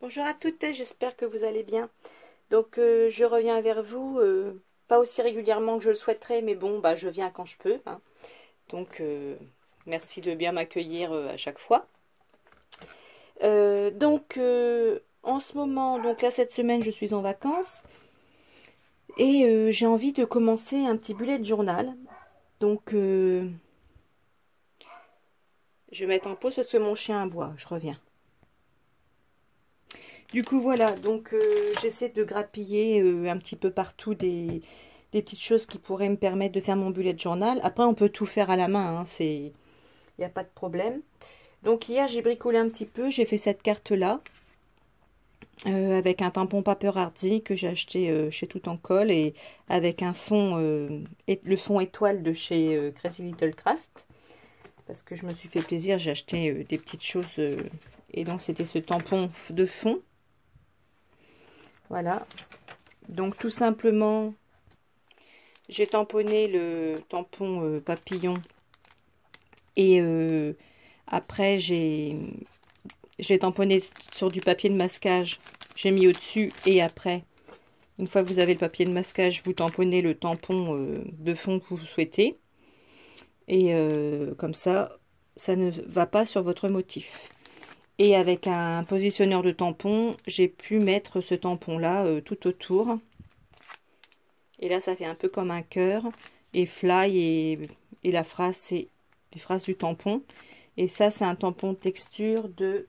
Bonjour à toutes, j'espère que vous allez bien. Donc je reviens vers vous, pas aussi régulièrement que je le souhaiterais, mais bon, je viens quand je peux, hein. Donc merci de bien m'accueillir à chaque fois. En ce moment, donc là cette semaine, je suis en vacances et j'ai envie de commencer un petit bullet journal. Donc je vais mettre en pause parce que mon chien aboie, je reviens. Du coup, voilà, donc j'essaie de grappiller un petit peu partout des petites choses qui pourraient me permettre de faire mon bullet journal. Après, on peut tout faire à la main, hein, il n'y a pas de problème. Donc hier, j'ai bricolé un petit peu, j'ai fait cette carte-là, avec un tampon paper hardy que j'ai acheté chez Tout en Colle, et avec un fond, le fond étoile de chez Crazy Little Craft. Parce que je me suis fait plaisir, j'ai acheté des petites choses, et donc c'était ce tampon de fond. Voilà, donc tout simplement, j'ai tamponné le tampon papillon et après je l'ai tamponné sur du papier de masquage. J'ai mis au-dessus et après, une fois que vous avez le papier de masquage, vous tamponnez le tampon de fond que vous souhaitez. Et comme ça ne va pas sur votre motif. Et avec un positionneur de tampon, j'ai pu mettre ce tampon-là tout autour. Et là, ça fait un peu comme un cœur. Et fly et la phrase, c'est les phrases du tampon. Et ça, c'est un tampon texture de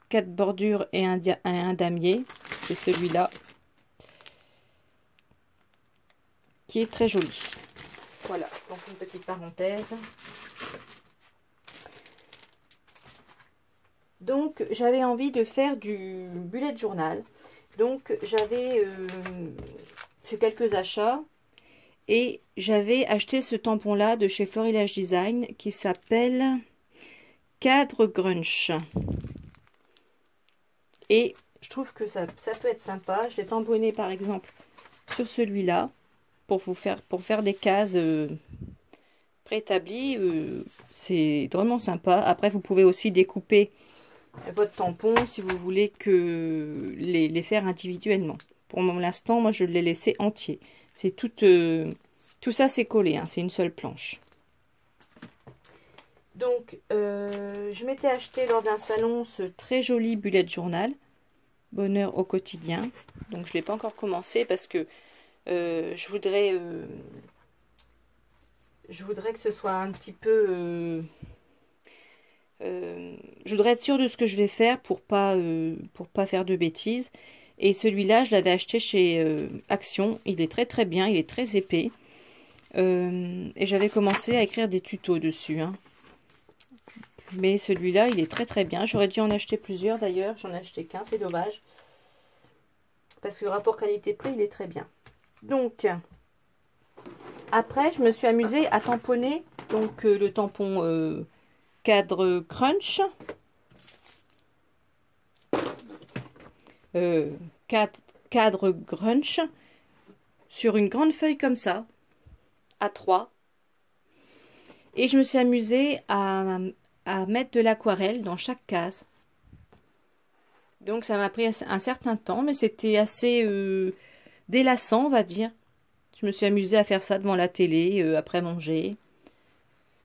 4 bordures et un damier. C'est celui-là. Qui est très joli. Voilà, donc une petite parenthèse. Donc, j'avais envie de faire du bullet journal. Donc, j'avais fait quelques achats. Et j'avais acheté ce tampon-là de chez Florilège Design qui s'appelle Cadre Grunch. Et je trouve que ça peut être sympa. Je l'ai tamponné par exemple sur celui-là pour faire des cases préétablies. C'est vraiment sympa. Après, vous pouvez aussi découper votre tampon si vous voulez que les faire individuellement. Pour l'instant, moi je l'ai laissé entier. C'est tout ça c'est collé, hein, c'est une seule planche. Donc, je m'étais acheté lors d'un salon ce très joli bullet journal, Bonheur au quotidien. Donc, je ne l'ai pas encore commencé parce que je voudrais que ce soit un petit peu... je voudrais être sûre de ce que je vais faire pour pas faire de bêtises. Et celui-là, je l'avais acheté chez Action. Il est très très bien, il est très épais. Et j'avais commencé à écrire des tutos dessus, hein. Mais celui-là, il est très très bien. J'aurais dû en acheter plusieurs d'ailleurs. J'en ai acheté qu'un, c'est dommage. Parce que le rapport qualité-prix, il est très bien. Donc, après, je me suis amusée à tamponner donc, le tampon cadre crunch. Cadre grunch sur une grande feuille comme ça, à 3. Et je me suis amusée à mettre de l'aquarelle dans chaque case. Donc ça m'a pris un certain temps, mais c'était assez délassant, on va dire. Je me suis amusée à faire ça devant la télé, après manger.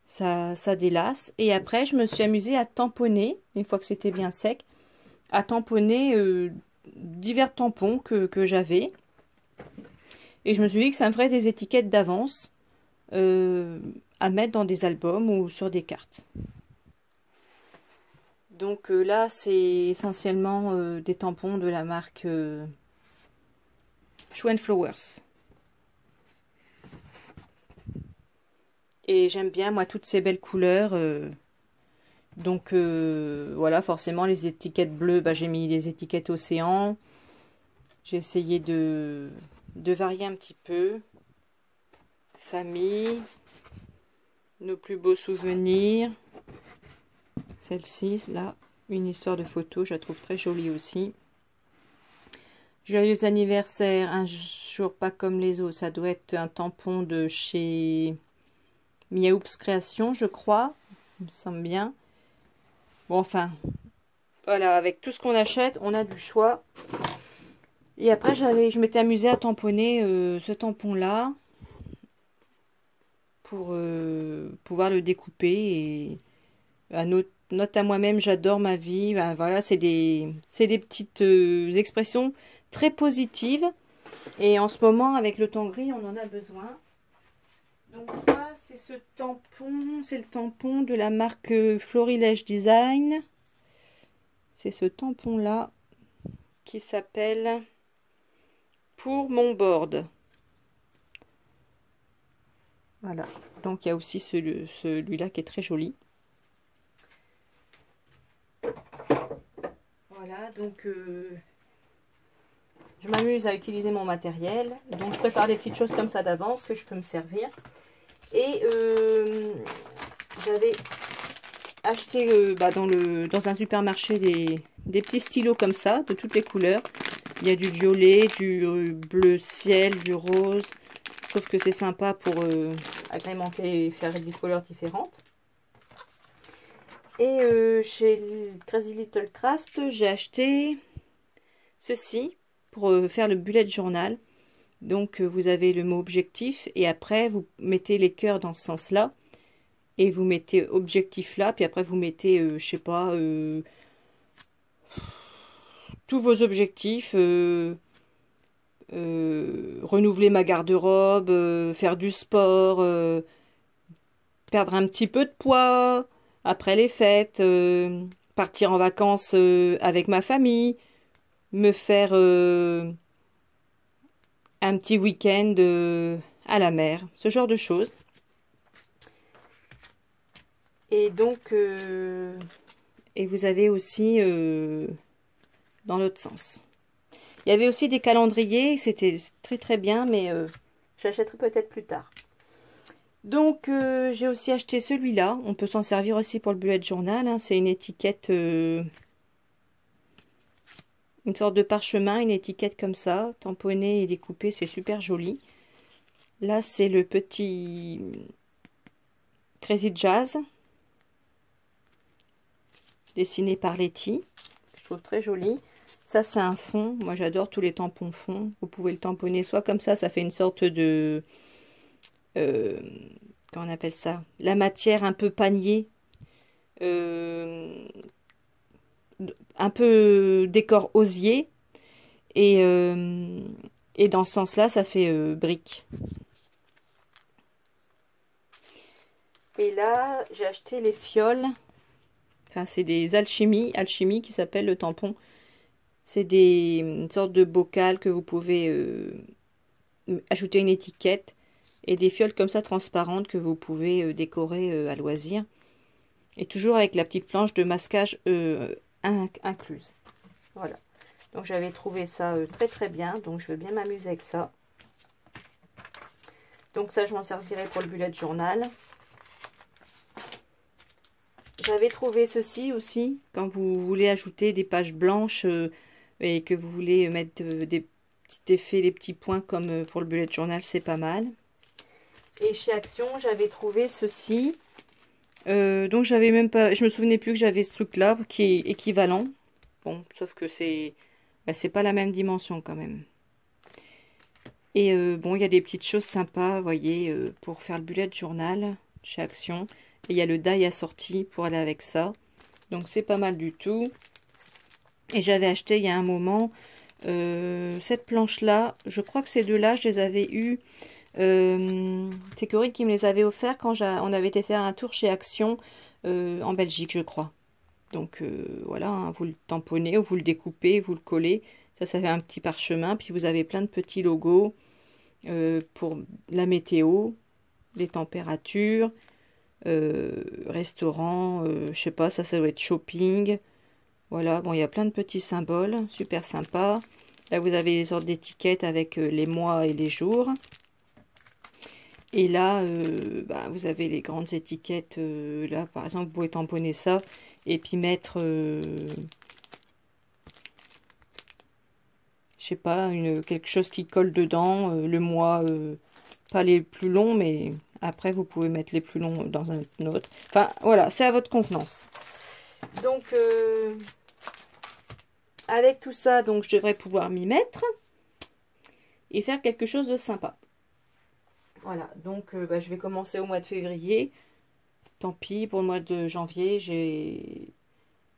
Ça délasse. Et après, je me suis amusée à tamponner, une fois que c'était bien sec, à tamponner divers tampons que j'avais. Et je me suis dit que ça me ferait des étiquettes d'avance à mettre dans des albums ou sur des cartes. Donc là, c'est essentiellement des tampons de la marque Show & Flowers. Et j'aime bien, moi, toutes ces belles couleurs. Donc voilà, forcément, les étiquettes bleues, j'ai mis les étiquettes océan. J'ai essayé de varier un petit peu. Famille. Nos plus beaux souvenirs. Celle-ci, là, une histoire de photo, je la trouve très jolie aussi. Joyeux anniversaire, un jour pas comme les autres. Ça doit être un tampon de chez Miaoups Création, je crois. Il me semble bien. Bon, enfin, Voilà, avec tout ce qu'on achète, on a du choix. Et après, je m'étais amusée à tamponner ce tampon-là pour pouvoir le découper. Et note à moi-même, j'adore ma vie. Ben, voilà, c'est des petites expressions très positives. Et en ce moment, avec le temps gris, on en a besoin. Donc ça, c'est ce tampon. C'est le tampon de la marque Florilège Design. C'est ce tampon-là qui s'appelle Pour mon board. Voilà. Donc il y a aussi celui-là qui est très joli. Voilà, donc je m'amuse à utiliser mon matériel. Donc je prépare des petites choses comme ça d'avance que je peux me servir. Et j'avais acheté dans un supermarché des petits stylos comme ça, de toutes les couleurs. Il y a du violet, du bleu ciel, du rose. Je trouve que c'est sympa pour agrémenter et faire des couleurs différentes. Et chez Crazy Little Craft, j'ai acheté ceci pour faire le bullet journal. Donc vous avez le mot objectif et après vous mettez les cœurs dans ce sens-là. Et vous mettez objectif là, puis après vous mettez, je sais pas, tous vos objectifs. Renouveler ma garde-robe, faire du sport, perdre un petit peu de poids après les fêtes, partir en vacances avec ma famille, me faire un petit week-end à la mer, ce genre de choses. Et donc, et vous avez aussi dans l'autre sens. Il y avait aussi des calendriers, c'était très très bien, mais j'achèterai peut-être plus tard. Donc j'ai aussi acheté celui-là. On peut s'en servir aussi pour le bullet journal. Hein. C'est une étiquette, une sorte de parchemin, une étiquette comme ça, tamponnée et découpée, c'est super joli. Là c'est le petit Crazy Jazz, dessiné par Letty. Je trouve très joli. Ça, c'est un fond. Moi, j'adore tous les tampons fonds. Vous pouvez le tamponner soit comme ça fait une sorte de... comment on appelle ça? La matière un peu panier. Un peu décor osier. Et dans ce sens-là, ça fait brique. Et là, j'ai acheté les fioles. Enfin, c'est des alchimies qui s'appellent le tampon. C'est une sorte de bocal que vous pouvez ajouter une étiquette et des fioles comme ça transparentes que vous pouvez décorer à loisir. Et toujours avec la petite planche de masquage incluse. Voilà. Donc j'avais trouvé ça très très bien. Donc je vais bien m'amuser avec ça. Donc ça je m'en servirai pour le bullet journal. J'avais trouvé ceci aussi quand vous voulez ajouter des pages blanches et que vous voulez mettre des petits effets, les petits points comme pour le bullet journal, c'est pas mal. Et chez Action, j'avais trouvé ceci. Donc j'avais même pas, je me souvenais plus que j'avais ce truc-là qui est équivalent. Bon, sauf que c'est pas la même dimension quand même. Et bon, il y a des petites choses sympas, vous voyez, pour faire le bullet journal chez Action. Et il y a le die assorti pour aller avec ça. Donc c'est pas mal du tout. Et j'avais acheté il y a un moment cette planche-là. Je crois que ces deux-là, je les avais eues. C'est Corinne qui me les avait offerts quand on avait été faire un tour chez Action en Belgique, je crois. Donc voilà, hein, vous le tamponnez, ou vous le découpez, vous le collez. Ça fait un petit parchemin. Puis vous avez plein de petits logos pour la météo, les températures, restaurant, je sais pas, ça doit être shopping. Voilà, bon, il y a plein de petits symboles, super sympa. Là, vous avez les sortes d'étiquettes avec les mois et les jours. Et là, vous avez les grandes étiquettes. Là, par exemple, vous pouvez tamponner ça et puis mettre, je sais pas, quelque chose qui colle dedans. Le mois, pas les plus longs, mais après, vous pouvez mettre les plus longs dans un autre. Enfin, voilà, c'est à votre convenance. Donc, avec tout ça, donc je devrais pouvoir m'y mettre et faire quelque chose de sympa. Voilà, donc je vais commencer au mois de février. Tant pis, pour le mois de janvier,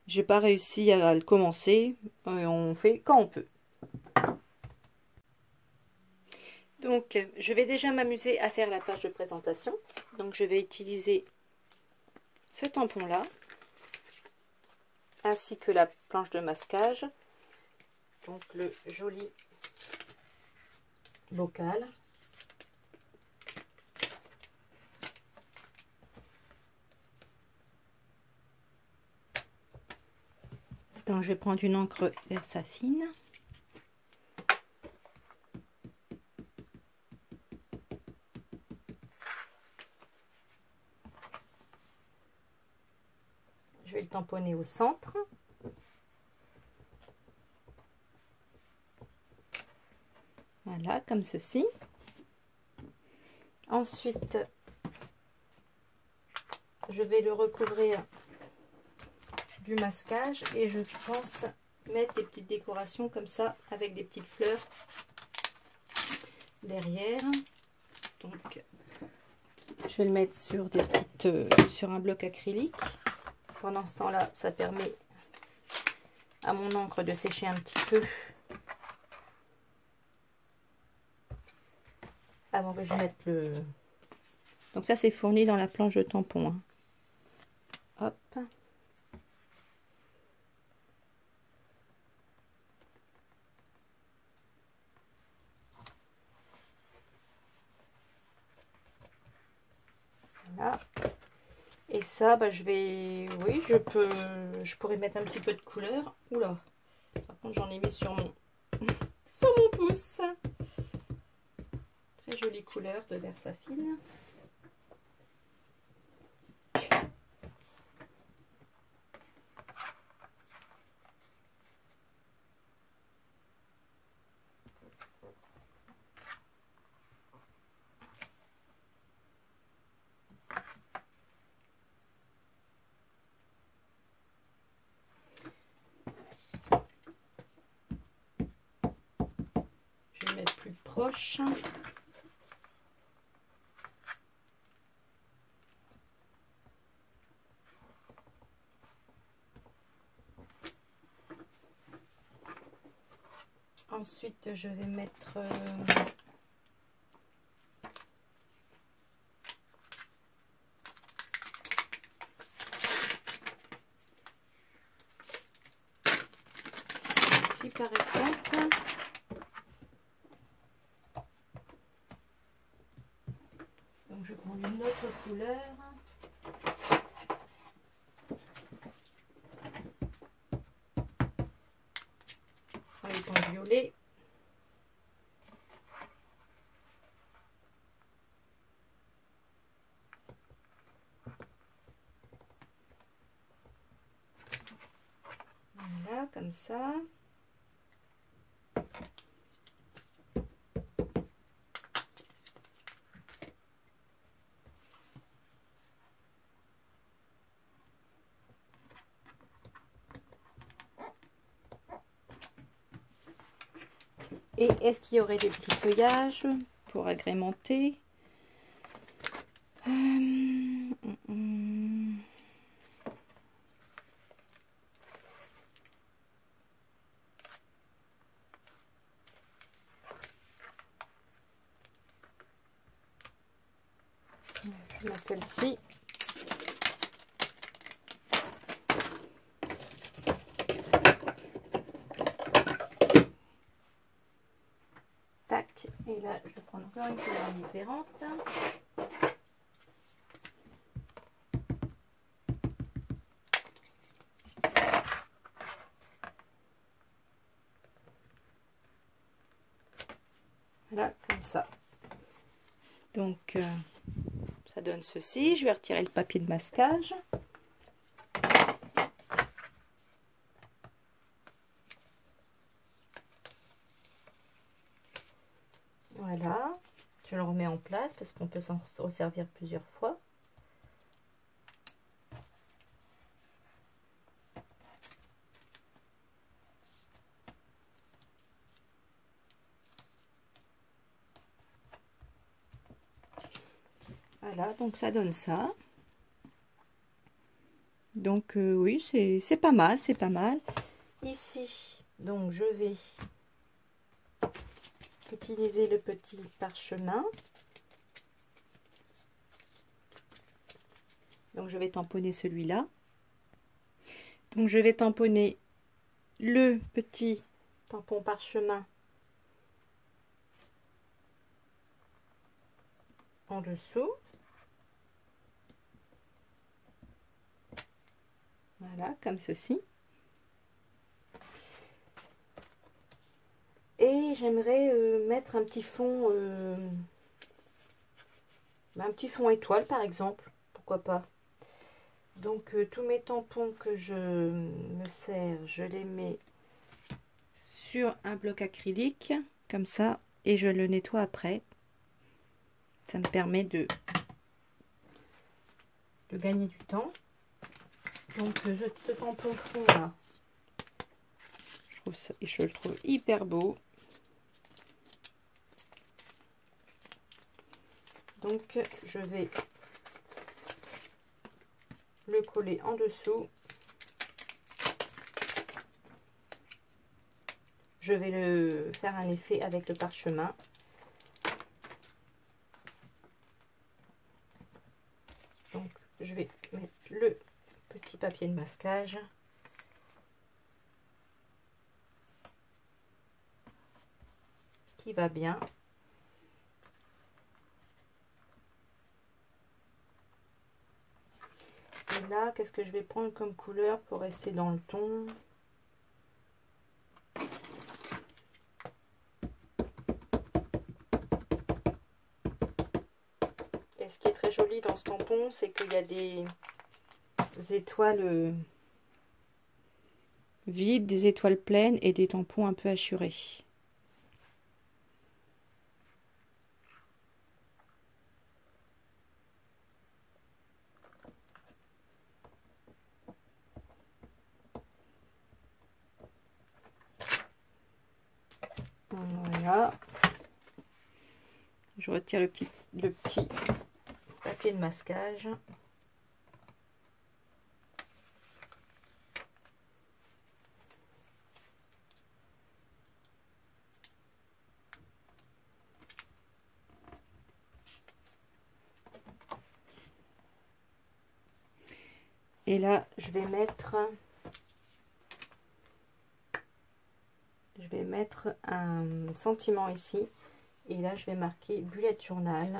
j'ai pas réussi à le commencer. On fait quand on peut. Donc, je vais déjà m'amuser à faire la page de présentation. Donc, je vais utiliser ce tampon-là, ainsi que la planche de masquage. Donc, le joli bocal. Donc, je vais prendre une encre Versafine. Je vais le tamponner au centre. Voilà, comme ceci. Ensuite, je vais le recouvrir du masquage et je pense mettre des petites décorations comme ça avec des petites fleurs derrière. Donc, je vais le mettre sur des petites, sur un bloc acrylique. Pendant ce temps-là, ça permet à mon encre de sécher un petit peu avant que je mette le... Donc ça, c'est fourni dans la planche de tampon. Hein. Hop. Voilà. Et ça, je vais... Oui, je pourrais mettre un petit peu de couleur. Oula. Par contre, j'en ai mis sur mon... sur mon pouce. Très jolie couleur de Versafine. Je vais le mettre plus proche. Ensuite, je vais mettre ici par exemple. Donc, je prends une autre couleur. Avec un violet. Voilà, comme ça. Et est-ce qu'il y aurait des petits feuillages pour agrémenter? Je vais mettre celle-ci. Tac. Et là, je vais prendre encore une couleur différente. Voilà, comme ça. Donc, ça donne ceci. Je vais retirer le papier de masquage. Voilà. Je le remets en place parce qu'on peut s'en resservir plusieurs fois. Voilà, donc ça donne ça. Donc oui, c'est pas mal, c'est pas mal. Ici, donc je vais utiliser le petit parchemin. Donc je vais tamponner celui-là. Donc je vais tamponner le petit tampon parchemin en dessous. Voilà, comme ceci. Et j'aimerais mettre un petit fond étoile par exemple, pourquoi pas. Donc tous mes tampons que je me sers, je les mets sur un bloc acrylique, comme ça, et je le nettoie après. Ça me permet de gagner du temps. Donc ce tampon fond là, je le trouve hyper beau. Donc je vais le coller en dessous. Je vais le faire un effet avec le parchemin. Donc je vais mettre le petit papier de masquage. Qui va bien. Et là, qu'est-ce que je vais prendre comme couleur pour rester dans le ton? Et ce qui est très joli dans ce tampon, c'est qu'il y a des étoiles vides, des étoiles pleines et des tampons un peu hachurés. Voilà. Je retire le petit papier de masquage. Et là, je vais mettre un sentiment ici. Et là, je vais marquer bullet journal.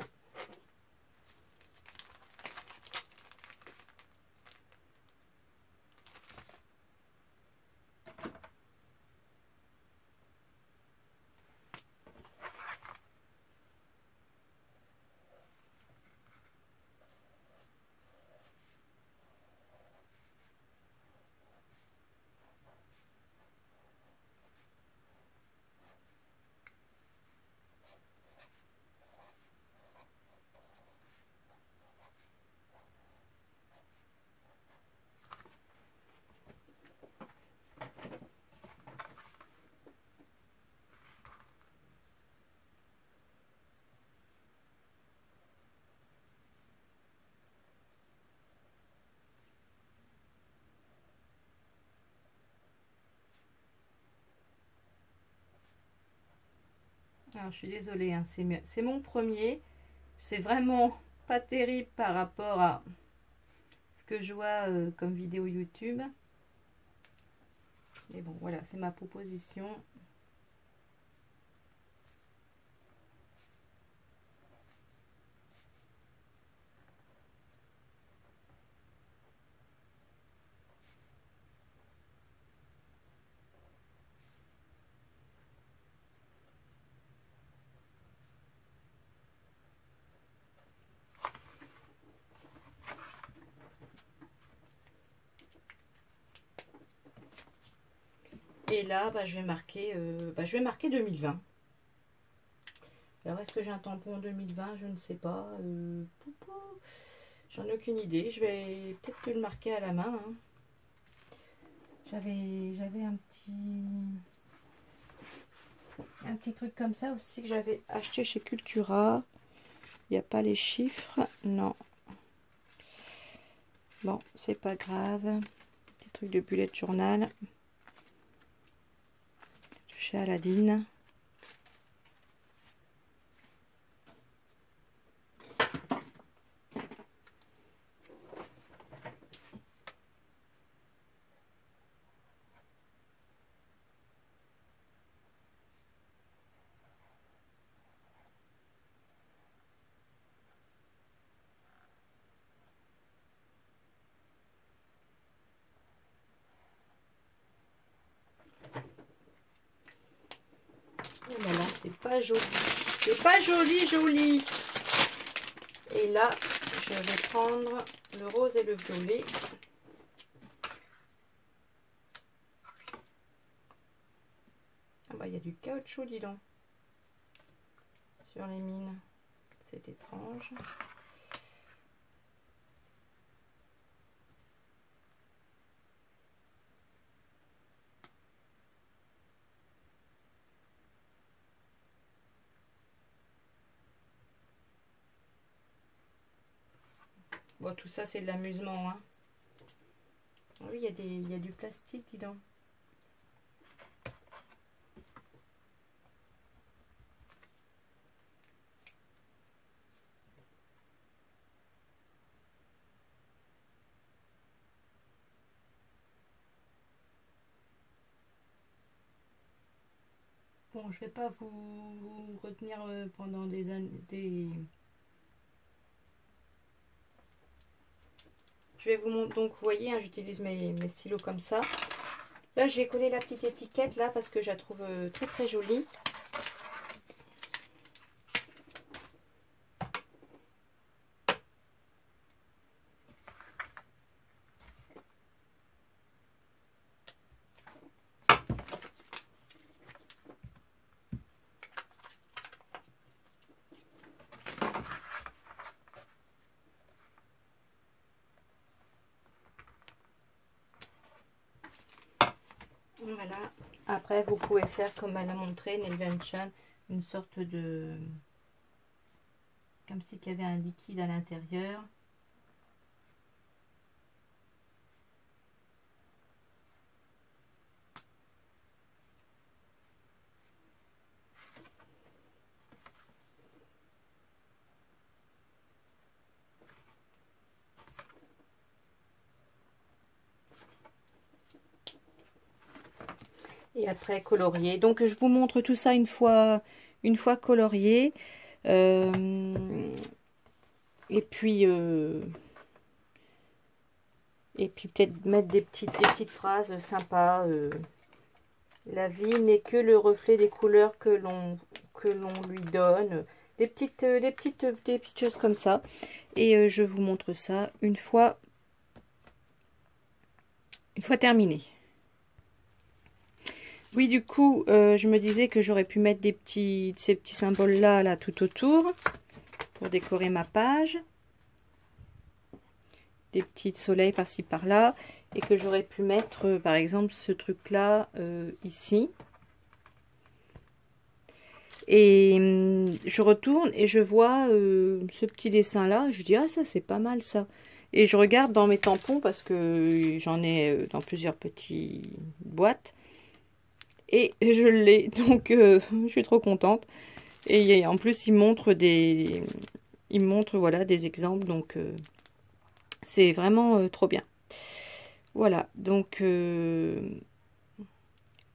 Alors, je suis désolée, hein, c'est mon premier. C'est vraiment pas terrible par rapport à ce que je vois comme vidéo YouTube. Mais bon, voilà, c'est ma proposition. Et là, bah, je vais marquer 2020. Alors, est-ce que j'ai un tampon 2020? Je ne sais pas. J'en ai aucune idée. Je vais peut-être le marquer à la main. Hein. J'avais un petit truc comme ça aussi que j'avais acheté chez Cultura. Il n'y a pas les chiffres. Non. Bon, c'est pas grave. Petit truc de bullet journal. Chez Aladine. Et voilà, c'est pas joli. C'est pas joli, joli. Et là, je vais prendre le rose et le violet. Ah bah, il y a du caoutchouc, dis donc. Sur les mines. C'est étrange. Bon, tout ça, c'est de l'amusement, hein. Oui, il y a du plastique, dis donc. Bon, je vais pas vous retenir pendant des années. Je vais vous montrer. Donc, vous voyez, hein, j'utilise mes stylos comme ça. Là, je vais coller la petite étiquette là parce que je la trouve très très jolie. Voilà. Après, vous pouvez faire comme elle a montré, Nelvention, une sorte de... comme si il y avait un liquide à l'intérieur. Et après colorier. Donc je vous montre tout ça une fois colorié. Et puis peut-être mettre des petites phrases sympas. La vie n'est que le reflet des couleurs que l'on lui donne. Des petites choses comme ça. Et je vous montre ça une fois terminé. Oui, du coup, je me disais que j'aurais pu mettre ces petits symboles-là là, tout autour pour décorer ma page. Des petits soleils par-ci par-là. Et que j'aurais pu mettre, par exemple, ce truc-là ici. Et je retourne et je vois ce petit dessin-là. Je dis, ah, ça, c'est pas mal, ça. Et je regarde dans mes tampons parce que j'en ai dans plusieurs petites boîtes. Et je l'ai, donc je suis trop contente. Et en plus, il montre voilà, des exemples, donc c'est vraiment trop bien. Voilà, donc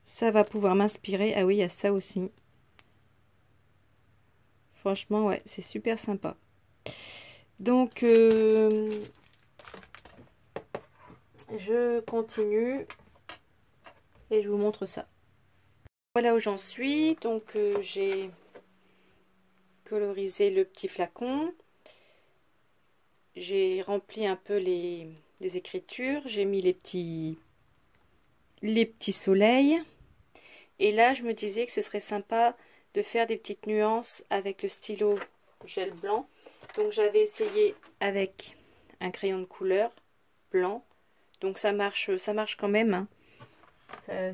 ça va pouvoir m'inspirer. Ah oui, il y a ça aussi. Franchement, ouais, c'est super sympa. Donc, je continue et je vous montre ça. Voilà où j'en suis. Donc, j'ai colorisé le petit flacon. J'ai rempli un peu les écritures. J'ai mis les petits soleils. Et là, je me disais que ce serait sympa de faire des petites nuances avec le stylo gel blanc. Donc, j'avais essayé avec un crayon de couleur blanc. Donc, ça marche quand même, hein.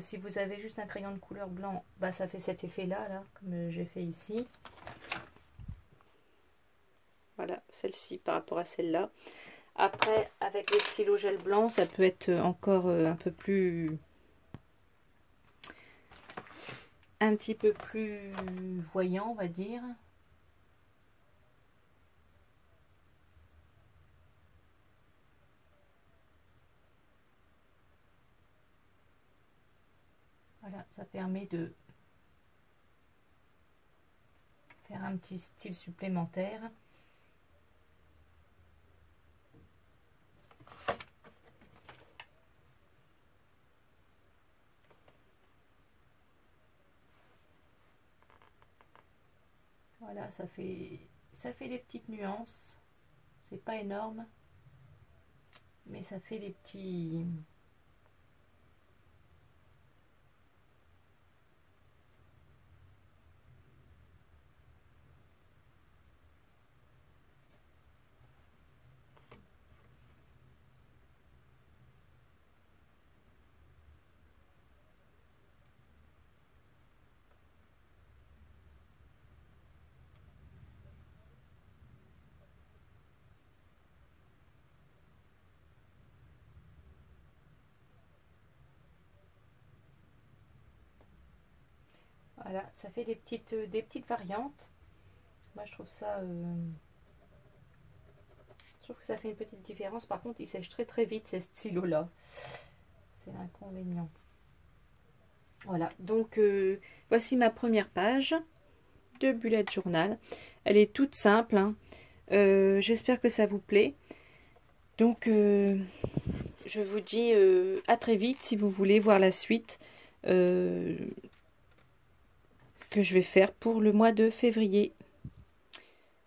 Si vous avez juste un crayon de couleur blanc, bah, ça fait cet effet-là, là, comme j'ai fait ici. Voilà, celle-ci par rapport à celle-là. Après, avec le stylo gel blanc, ça peut être encore un petit peu plus voyant, on va dire. Voilà, ça permet de faire un petit style supplémentaire. Voilà, ça fait des petites nuances. C'est pas énorme, mais ça fait des petits... Voilà, ça fait des petites variantes. Moi, je trouve ça... je trouve que ça fait une petite différence. Par contre, il sèche très très vite, ces stylos-là. C'est l'inconvénient. Voilà, donc voici ma première page de bullet journal. Elle est toute simple, hein. J'espère que ça vous plaît. Donc, je vous dis à très vite si vous voulez voir la suite que je vais faire pour le mois de février.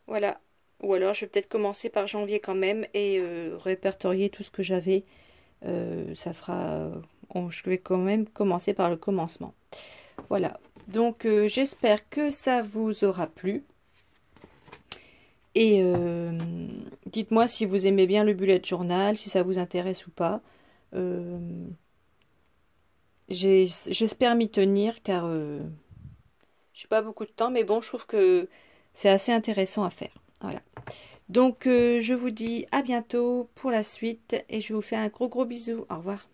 Voilà. Ou alors, je vais peut-être commencer par janvier quand même et répertorier tout ce que j'avais. Ça fera... je vais quand même commencer par le commencement. Voilà. Donc, j'espère que ça vous aura plu. Et dites-moi si vous aimez bien le bullet journal, si ça vous intéresse ou pas. J'espère m'y tenir car j'ai pas beaucoup de temps, mais bon, je trouve que c'est assez intéressant à faire. Voilà. Donc, je vous dis à bientôt pour la suite et je vous fais un gros bisou. Au revoir.